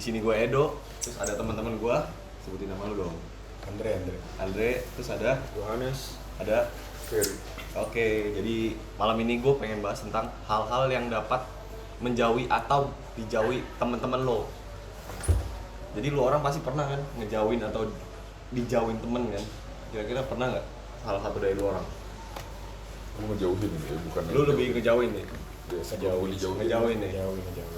sini gue Edo, terus ada teman-teman gue, sebutin nama lu dong. Andre, terus ada Yohanes, ada Ferry. Oke, jadi malam ini gue pengen bahas tentang hal-hal yang dapat menjauhi atau dijauhi teman-teman lo. Jadi lu orang pasti pernah kan ngejauhin atau dijauhin temen kan? Kira-kira pernah nggak salah satu dari lu orang? Gue ngejauhin ya, bukan Lu lebih ngejauhin nih? biasa dijauhin. Ngejauhin nih?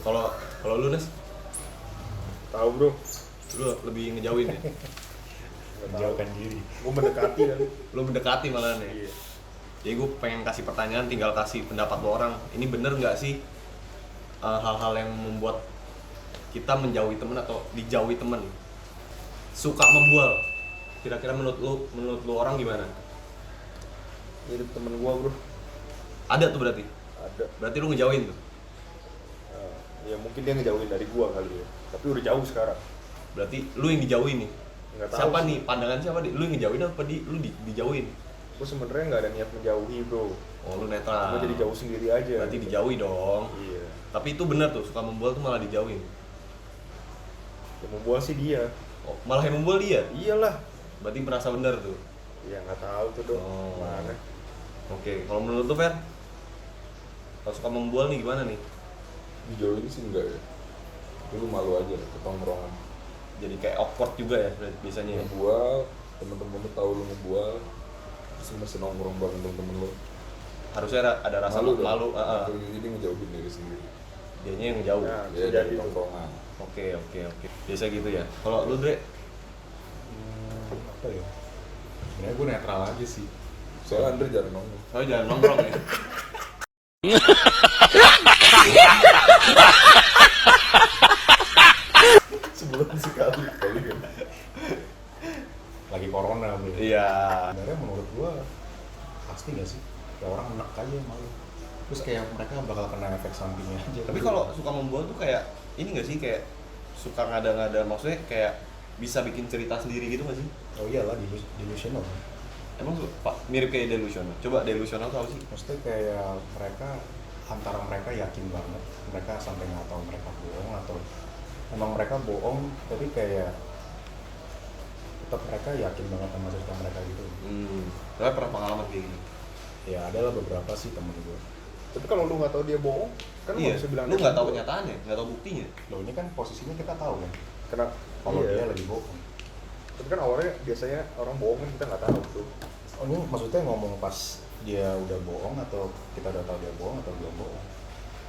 Kalau lu Nes? Tahu bro, Lu lebih ngejauhin nih? menjauhkan diri. gue mendekati kan. Lu mendekati malah nih? Iya. Jadi gue pengen kasih pertanyaan, tinggal kasih pendapat lo orang. Ini bener nggak sih hal-hal yang membuat kita menjauhi temen atau dijauhi temen? Suka membual. Kira-kira menurut lu orang gimana? Mirip temen gue bro. Ada tuh berarti? Ada. Berarti lu ngejauhin tuh? Ya mungkin dia ngejauhin dari gue kali ya. Tapi udah jauh sekarang. Berarti lu yang dijauhin nih? Nggak tahu Siapa sih. nih? Pandangan siapa? Lu yang ngejauhin apa dijauhin? Gue sebenarnya nggak ada niat menjauhi bro. Oh lu netral. Gue jadi jauh sendiri aja. Berarti dijauhi dong. Iya. Tapi itu bener tuh, suka membual tuh malah dijauhin. Yang membual sih dia. Oh, malah yang membual dia? Iyalah. Berarti merasa bener tuh. Ya nggak tahu tuh dong. Oh. Mana? Oke, kalau menurut lu Fer? Kalau suka membual nih gimana nih? Dijauhin sih enggak ya. Tapi lu malu aja ke tongkrongan. Jadi kayak awkward juga ya biasanya ya? Ngebual, temen-temen lu tahu lu ngebual, terus masih nongkrong bareng temen-temen lu. Harusnya ada rasa dong. malu. Jadi ngejauhin diri sendiri. Dianya yang jauh. Ya. Ya Jadi dari tuh. tongkrongan. Oke. Biasa gitu ya. Kalau lu Dre? Apa ya? Sebenarnya gue netral aja sih. Soalnya Andre jarang nongkrong. Oh jangan nongkrong ya? Sebulan sekali kali kan. Lagi corona bro. Iya. Sebenarnya menurut gue pasti nggak sih? Kayak orang enak aja malu. Terus kayak mereka bakal kena efek sampingnya aja. Tapi kalau suka membual tuh kayak ini nggak sih, kayak suka ngada-ngada, maksudnya kayak bisa bikin cerita sendiri gitu nggak sih? oh iyalah delusional. Emang Pak mirip kayak delusional. Coba delusional tuh apa sih? Maksudnya kayak mereka antara mereka yakin banget, mereka sampai nggak tahu mereka bohong atau emang mereka bohong, tapi kayak tetap mereka yakin banget sama cerita mereka gitu. Tapi pernah pengalaman kayak gitu? Ya adalah beberapa sih temen gue. Tapi kalau lu nggak tahu dia bohong, kan lu Iya. nggak bisa bilang Lu dia nggak tahu bohong. kenyataannya, nggak tahu buktinya. Loh ini kan posisinya kita tahu kan, Karena kalau iya. dia lagi bohong. Tapi kan awalnya biasanya orang bohong kan kita nggak tahu tuh. Oh ini maksudnya ngomong pas dia udah bohong atau kita udah tahu dia bohong atau belum bohong?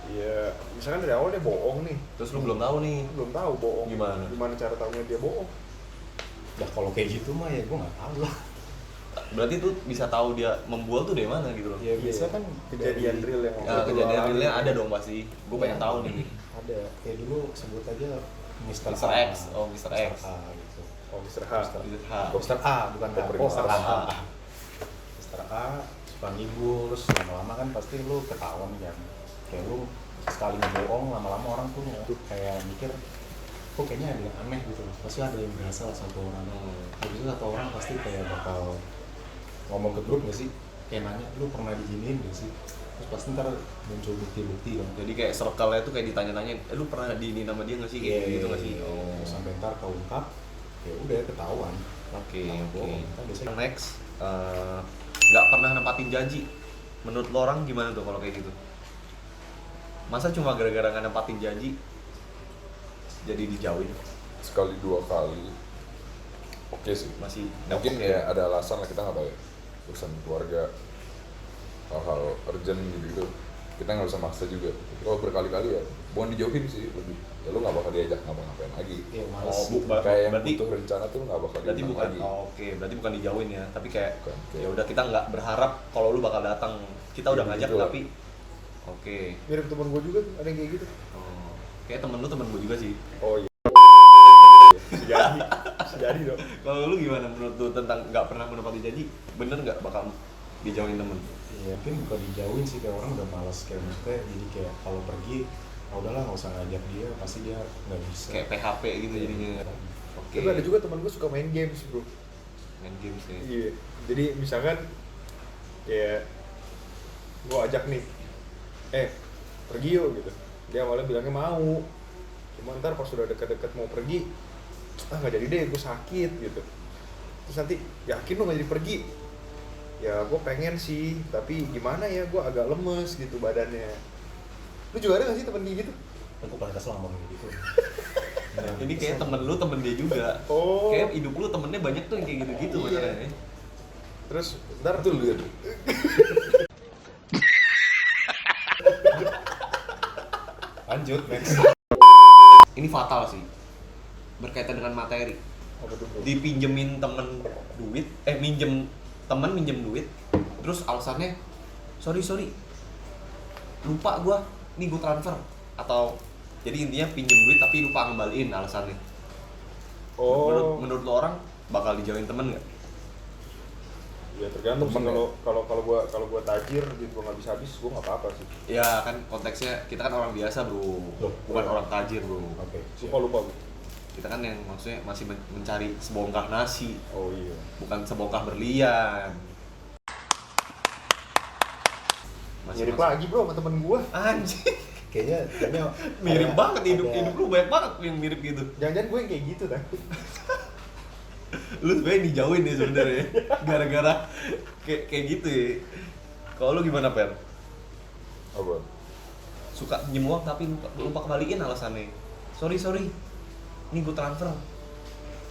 Iya, misalkan dari awal dia bohong nih, Terus lu belum tahu nih. lu belum tahu bohong. Gimana? Gimana cara tahunya dia bohong? Ya kalau kayak gitu mah ya gue nggak tahu lah. Berarti tuh bisa tahu dia membual tuh dari mana gitu loh. Ya biasa kan Kejadian dari- real yang Ya, waktu itu kejadian lu alami. realnya ada dong pasti. Gue pengen tahu nih. ada. Kayak dulu sebut aja Mr. Mr. A. X. Oh, Mr. X. A gitu. Oh, Mr. H. Mr. H. Mr. A bukan A. Oh, Mr. A. A. Mr. A suka ngibul, terus lama-lama kan pasti lu ketahuan kan. Kayak lu sekali ngebohong, lama-lama orang tuh kayak mikir kok kayaknya ada yang aneh gitu. Pasti ada yang berasa lah satu orang. Habis itu satu orang pasti kayak bakal ngomong ke grup nggak sih? Kayak nanya, lu pernah diginiin nggak sih? Terus pasti ntar muncul bukti-bukti kan. Jadi kayak circle-nya tuh kayak ditanya-tanya, lu pernah diini nama dia nggak sih? Kayak gitu nggak sih? Oh. Terus sampai ntar keungkap, ya udah ketahuan. Oke. Bohong. Kan biasanya Next, nggak pernah nempatin janji. Menurut lo orang gimana tuh kalau kayak gitu? Masa cuma gara-gara nggak nempatin janji jadi dijauhin? Sekali dua kali. Oke sih. Masih Mungkin oke. ya ada alasan lah, kita nggak tahu ya. Urusan keluarga, hal-hal urgent gitu. Kita nggak bisa maksa juga. Tapi kalau berkali-kali ya, bukan dijauhin sih lebih. Ya lu nggak bakal diajak ngapa-ngapain lagi. ya males. Oh, gitu. Kayak yang berarti- butuh rencana tuh nggak bakal Berarti diundang bukan, lagi. oke, berarti bukan dijauhin ya, tapi kayak Bukan, kayak- ya udah kita nggak berharap kalau lu bakal datang. Kita udah Iya, ngajak gitu lah. tapi oke. Mirip temen gue juga ada yang kayak gitu. Oh, kayak temen lu temen gue juga sih. Oh iya. Bisa jadi. Bisa jadi dong. Kalau lu gimana menurut lu tentang nggak pernah menepati janji? Bener nggak bakal dijauhin temen? Ya mungkin bukan dijauhin sih, kayak orang udah malas kayak maksudnya jadi kayak kalau pergi ah udahlah nggak usah ngajak dia, pasti dia nggak bisa. Kayak PHP gitu jadinya. Oke. Tapi ada juga temen gue suka main games bro. Main games ya. Iya. Jadi misalkan kayak gue ajak nih, pergi yuk gitu. Dia awalnya bilangnya mau. cuma ntar pas sudah deket-deket mau pergi nggak jadi deh, gue sakit gitu. Terus nanti yakin lu nggak jadi pergi, ya gue pengen sih tapi gimana ya, gue agak lemes gitu badannya. Lu juga ada nggak sih temen gitu? Aku paling kesel ngomong gitu. Ini kayak temen lu temen dia juga. Oh. Kayak hidup lu temennya banyak tuh yang kayak gitu-gitu Iya. masalahnya. Terus ntar Itu lihat. Lanjut next. Ini fatal sih. Berkaitan dengan materi. apa tuh bro? Dipinjemin temen duit, minjem duit, terus alasannya sorry lupa gua, nih gua transfer, atau jadi intinya pinjem duit tapi lupa ngembaliin alasannya. Oh, Menurut lo orang bakal dijauhin temen nggak? ya tergantung sih. Temen Kalau gua tajir gitu gua nggak bisa habis, gua nggak apa-apa sih. Ya kan konteksnya kita kan orang biasa bro, Loh, bukan orang tajir bro. Oke. Lupa gua. Kita kan yang maksudnya masih mencari sebongkah nasi, Oh iya. bukan sebongkah berlian. Mirip lagi bro sama temen gua. Anjing, Kayaknya mirip ada- banget hidup ada- lu banyak banget yang mirip gitu. Jangan-jangan gue yang kayak gitu kan? Lu sebenarnya dijauhin ya sebenarnya gara-gara kayak gitu ya. Kalau lu gimana Per? Apa? Suka pinjem uang tapi lupa kembaliin alasannya. Sorry, ini gue transfer.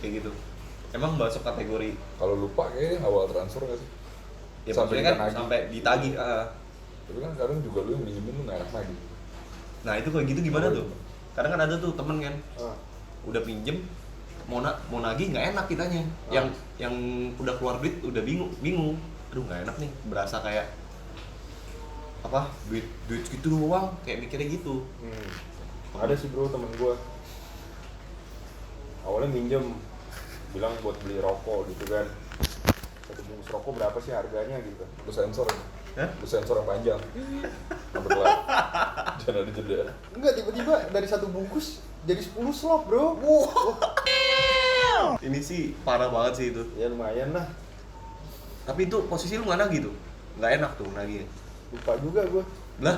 Kayak gitu. Emang masuk kategori Kalau lupa kayaknya awal transfer nggak sih? ya Sampai maksudnya kan ditagih. sampai ditagih. Tapi kan kadang juga lu yang minjemin lu nggak enak lagi. Nah itu kayak gitu gimana Oh, tuh? Kadang kan ada tuh temen kan Ah. udah pinjem mau nagih nggak enak kitanya. Yang udah keluar duit udah bingung. Aduh nggak enak nih, berasa kayak apa duit gitu doang, kayak mikirnya gitu. Ada sih bro temen gue. Awalnya minjem, bilang buat beli rokok gitu kan. Satu bungkus rokok berapa sih harganya gitu? Lu sensor ya? Hah? Lu sensor yang panjang. Sampai kelar. Jangan ada jeda. Enggak, tiba-tiba dari satu bungkus jadi 10 slop bro. Ini sih parah banget sih itu. Ya lumayan lah. Tapi itu posisi lu nggak nagih tuh, nggak enak tuh nagihnya. Lupa juga gue. Lah,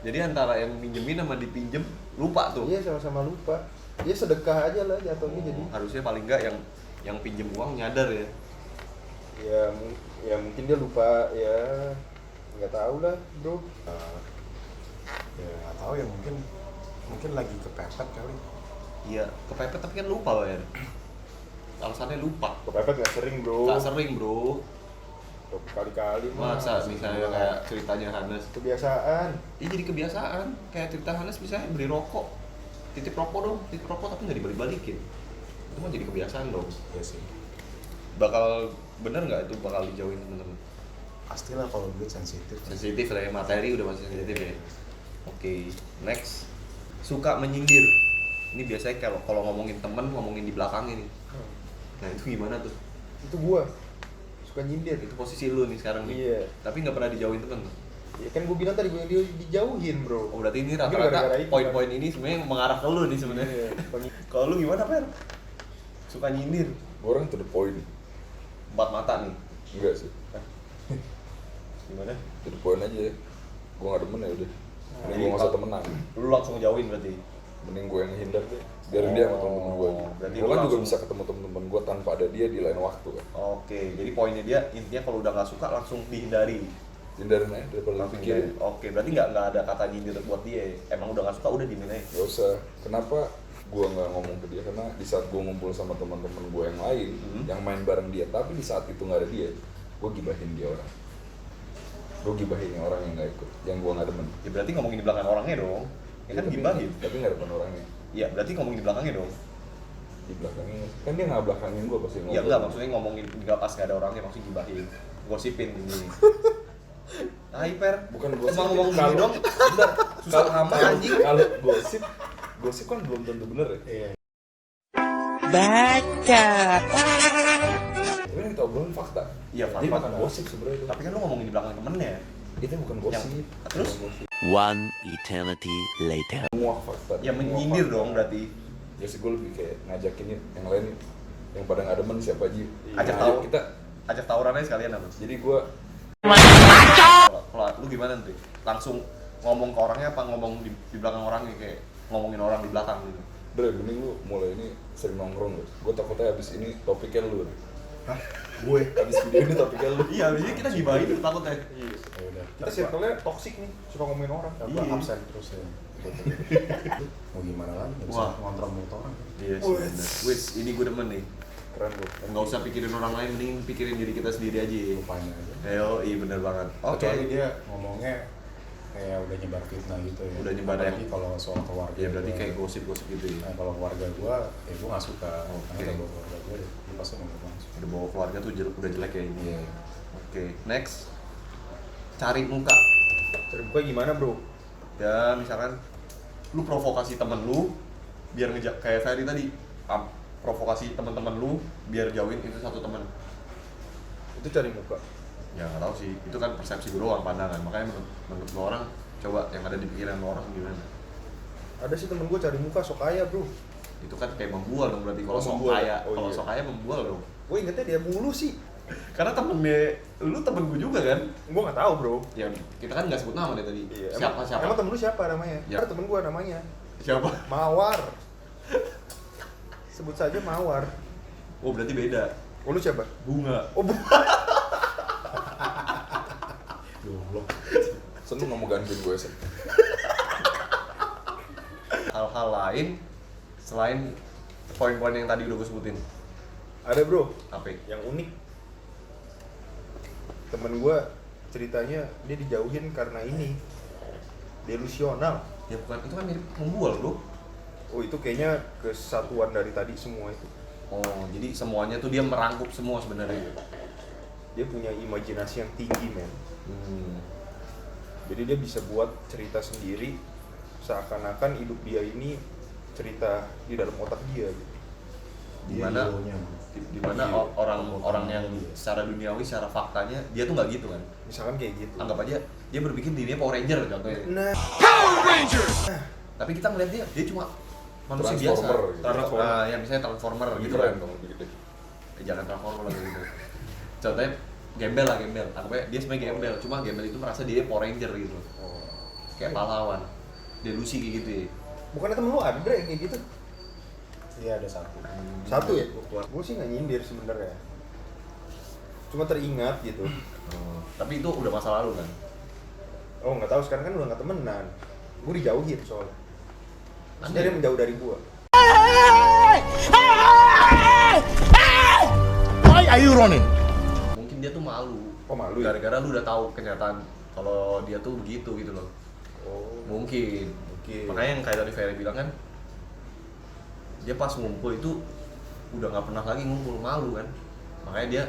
jadi antara yang minjemin sama dipinjem lupa tuh. Iya sama-sama lupa. Ya sedekah aja lah jatuhnya jadi. Harusnya paling nggak yang pinjem uang nyadar ya. Ya mungkin dia lupa ya. Nggak tahu lah bro. Ya nggak tahu ya, mungkin lagi kepepet kali. Iya, kepepet tapi kan lupa bayar. Alasannya lupa. Kepepet nggak sering bro. Nggak sering bro. Kali-kali mah. Masa misalnya kayak ceritanya Hanes. Kebiasaan. Ini jadi kebiasaan. Kayak cerita Hanes misalnya beli rokok. Titip rokok tapi nggak dibalik-balikin. Itu mah jadi kebiasaan dong. Ya sih. Bakal bener nggak itu bakal dijauhin temen-temen? Pastilah kalau duit sensitif. Sensitif lah ya, materi udah masih sensitif ya. Oke, next. Suka menyindir. Ini biasanya kalau ngomongin temen, ngomongin di belakangnya nih. Nah itu gimana tuh? Itu gua suka nyindir. Itu posisi lu nih sekarang nih. Iya. Tapi nggak pernah dijauhin temen. Ya kan gua bilang tadi gua yang dijauhin bro. Oh berarti ini Mungkin gara-gara rata-rata itu, poin-poin ini sebenarnya mengarah ke lu nih sebenarnya. Iya. Kalau lu gimana Per? Suka nyindir? Orang to the point. Empat mata nih. Enggak sih. Gimana? To the point aja. Gua nggak demen ya udah. Mending Jadi gua nggak usah kalau- temenan. Lu langsung jauhin berarti. Mending gue yang hindar deh. Biarin dia sama temen-temen gue. Berarti Gue lu kan juga langsung- bisa ketemu temen-temen gue tanpa ada dia di lain waktu kan. Oke, jadi poinnya dia intinya kalau udah nggak suka langsung dihindari. Hindarin aja daripada lu Langsung pikirin. hindari. Oke, berarti nggak ada kata nyindir buat dia. Emang udah nggak suka udah diemin aja. Gak usah. Kenapa gue nggak ngomong ke dia? Karena di saat gue ngumpul sama teman-teman gue yang lain, yang main bareng dia, tapi di saat itu nggak ada dia, gue gibahin dia orang. Gue gibahin yang orang yang nggak ikut, yang gue nggak demen. Ya berarti ngomongin di belakang orangnya dong. Ya kan Tapi- gibahin. Tapi nggak demen orangnya. Iya, berarti ngomongin di belakangnya dong. Di belakangnya kan dia nggak belakangin gue pasti Iya enggak, maksudnya ngomongin nggak pas nggak ada orangnya, maksudnya gibahin. Gosipin ini. Tai Per. Bukan gosip. Cuma ngomong gini Kalau- dong. Bentar, Susah amat, anjing. Kalau gosip kan belum tentu bener ya. Iya. Tapi yang kita obrolin fakta. Iya, Jadi fakta. bukan gosip sebenarnya itu. Tapi kan lu ngomongin di belakang temennya. Itu bukan gosip. Terus? Bukan gosip. One eternity later. Menguak fakta. Ya menyindir Menguak dong fakta. berarti. Ya sih gue lebih kayak ngajakin yang lain yang pada nggak demen siapa aja. Ajak Nah, tahu. ayo kita. Ajak tawurannya sekalian apa? Jadi gue Kalau lu gimana tuh? Langsung ngomong ke orangnya apa ngomong di belakang orangnya kayak ngomongin orang di belakang gitu. Dre, mending lu mulai ini sering nongkrong lu. Gue takutnya abis ini topiknya lu. Hah? Gue Abis video ini topiknya lu. Iya, abis ini kita gibahin tuh takutnya. iya. Ya udah. Kita circle-nya toxic nih, suka ngomongin orang. Apa Iya. absen terus ya. Mau gimana lagi? Nggak bisa Wah. ngontrol mulut orang. Iya sih. bener. Wis, ini gue demen nih. Keren bro. Nggak usah pikirin orang lain, mending pikirin diri kita sendiri aja. Lupanya aja. Ayo, iya bener banget. Oke. Kecuali dia ngomongnya kayak udah nyebar fitnah gitu ya. Udah nyebar Apalagi ya. kalau soal keluarga. Iya berarti gua. kayak gosip-gosip gitu ya. Nah, kalau keluarga gua, ya gua nggak suka. Oke. Karena kalau keluarga gua, dia pasti ngomong langsung. Udah bawa keluarga tuh udah jelek ya ini. Iya. Oke, next. Cari muka. Cari buka gimana bro? Ya misalkan lu provokasi temen lu biar ngejak kayak Ferry tadi, provokasi teman-teman lu biar jauhin itu satu temen. Itu cari muka. Ya nggak tahu sih, itu kan persepsi gue doang, pandangan. Makanya menurut lo orang, coba yang ada di pikiran lo orang gimana? Ada sih temen gue cari muka sok kaya bro. Itu kan kayak membual dong berarti kalau Oh, sok membual. kaya. Oh, Kalau iya. sok kaya membual dong. Gue ingetnya dia mulu sih. Karena temennya, lu temen gue juga kan? Gue nggak tahu bro. Ya kita kan nggak sebut nama deh tadi. Iya. Siapa siapa? Emang temen lu siapa namanya? Ya. Ada temen gue namanya Siapa? Mawar. Sebut saja Mawar. Oh berarti beda. Oh lu siapa? Bunga. Oh Goblok. Sen lu nggak mau gantiin gue Sen. Hal-hal lain selain poin-poin yang tadi udah gue sebutin. ada bro. Apa? Yang unik. Temen gue ceritanya dia dijauhin karena ini delusional. Ya bukan, itu kan mirip membual bro. Oh itu kayaknya kesatuan dari tadi semua itu. Oh jadi semuanya tuh dia merangkup semua sebenarnya. Dia punya imajinasi yang tinggi men. Hmm. Jadi dia bisa buat cerita sendiri seakan-akan hidup dia ini cerita di dalam otak dia gitu. Dimana Hero-nya. dimana Iya. orang yang secara duniawi, secara faktanya dia tuh nggak gitu kan. Misalkan kayak gitu. Anggap aja dia berpikir dirinya Power Ranger contohnya. Nah, Tapi kita ngeliat dia cuma manusia biasa. Transformer gitu. Nah, ya misalnya Transformer Lebih gitu keren kan. dong, lebih gede. Jangan Transformer lah gitu. Contohnya gembel lah, gembel. Anggapnya dia sebenarnya gembel, cuma gembel itu merasa dia Power Ranger gitu. oh. Kayak pahlawan. Delusi kayak gitu ya. Bukannya temen lu ada yang kayak gitu? Iya ada satu. Satu ya? Gue sih nggak nyindir sebenarnya. Cuma teringat gitu. Tapi itu udah masa lalu kan. Oh nggak tahu sekarang kan udah nggak temenan. Gue dijauhin soalnya. Terus Aneh. dia menjauh dari gue. Why are you running? Mungkin dia tuh malu. Oh malu ya? Gara-gara lu udah tahu kenyataan kalau dia tuh begitu gitu loh. Oh Mungkin. Makanya yang kayak tadi Ferry bilang kan, dia pas ngumpul itu udah nggak pernah lagi ngumpul, malu kan. Makanya dia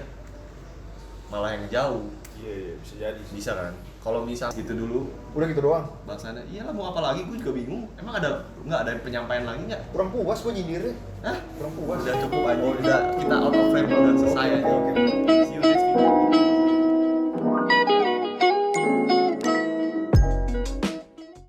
malah yang jauh. Iya bisa jadi. Bisa kan? Kalau misal gitu dulu Udah gitu doang. bahasannya, iyalah mau apa lagi, gue juga bingung. Emang ada nggak ada penyampaian lagi nggak? Kurang puas gue nyindirnya. Hah? Kurang puas. Udah cukup aja. Udah